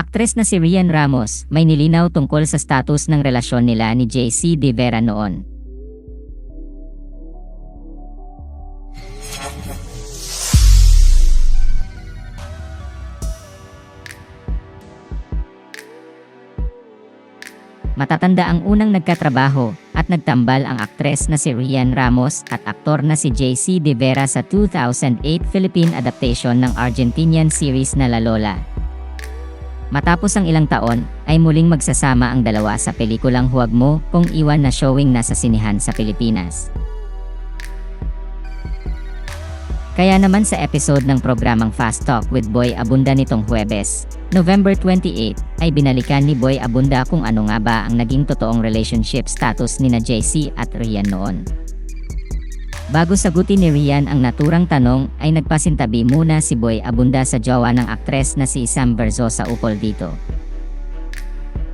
aktres na si Rian Ramos may nilinaw tungkol sa status ng relasyon nila ni JC De Vera noon. Matatanda ang unang nagkatrabaho at nagtambal ang aktres na si Rian Ramos at aktor na si JC De Vera sa 2008 Philippine adaptation ng Argentinian series na La Lola. Matapos ang ilang taon, ay muling magsasama ang dalawa sa pelikulang Huwag Mo Kong Iwan na showing na sa sinihan sa Pilipinas. Kaya naman sa episode ng programang Fast Talk with Boy Abunda nitong Huwebes, November 28, ay binalikan ni Boy Abunda kung ano nga ba ang naging totoong relationship status nina JC at Rian noon. Bago sagutin ni Rian ang naturang tanong, ay nagpasintabi muna si Boy Abunda sa jowa ng aktres na si Sam Verzosa ukol dito.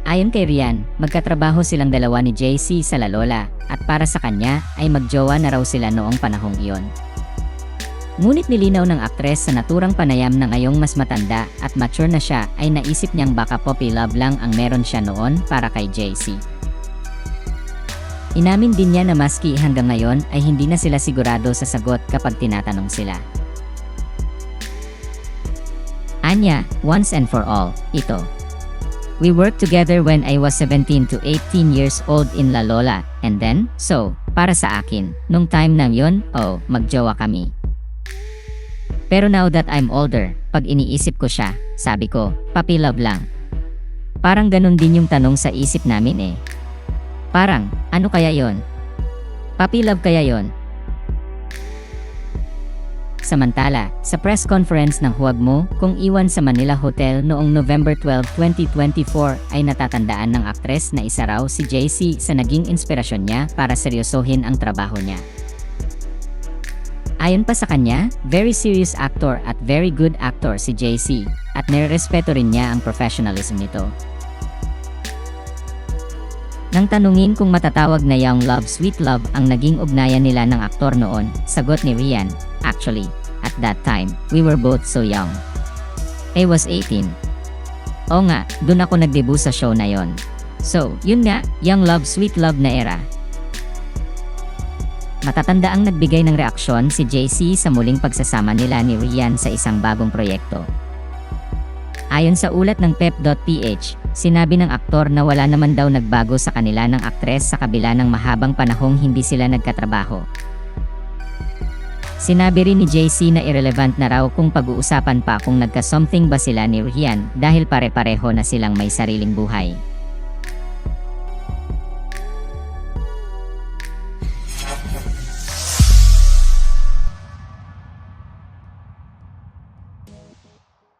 Ayon kay Rian, magkatrabaho silang dalawa ni JC sa La Lola, at para sa kanya, ay magjowa na raw sila noong panahong iyon. Ngunit nilinaw ng aktres sa naturang panayam na ngayong mas matanda at mature na siya ay naisip niyang baka puppy love lang ang meron siya noon para kay JC. Inamin din niya na maski hanggang ngayon ay hindi na sila sigurado sa sagot kapag tinatanong sila. Anya, once and for all, ito. We worked together when I was 17 to 18 years old in La Lola, and then, so, para sa akin, nung time na yon, magjowa kami. Pero now that I'm older, pag iniisip ko siya, sabi ko, puppy love lang. Parang ganun din yung tanong sa isip namin eh. Parang, ano kaya yon? Puppy love kaya yon? Samantala, sa press conference ng Huwag Mo Kong Iwan sa Manila Hotel noong November 12, 2024 ay natatandaan ng aktres na isa raw si JC sa naging inspirasyon niya para seryosohin ang trabaho niya. Ayon pa sa kanya, very serious actor at very good actor si JC, at nirerespeto rin niya ang professionalism nito. Nang tanungin kung matatawag na young love sweet love ang naging ugnayan nila ng aktor noon, sagot ni Rian, actually, at that time, we were both so young. I was 18. Oo nga, dun ako nagdebut sa show na yon. So, yun nga, young love sweet love na era. Matatanda ang nagbigay ng reaksyon si JC sa muling pagsasama nila ni Rian sa isang bagong proyekto. Ayon sa ulat ng pep.ph, sinabi ng aktor na wala naman daw nagbago sa kanila ng aktres sa kabila ng mahabang panahong hindi sila nagkatrabaho. Sinabi rin ni JC na irrelevant na raw kung pag-uusapan pa kung nagka-something ba sila ni Rian dahil pare-pareho na silang may sariling buhay.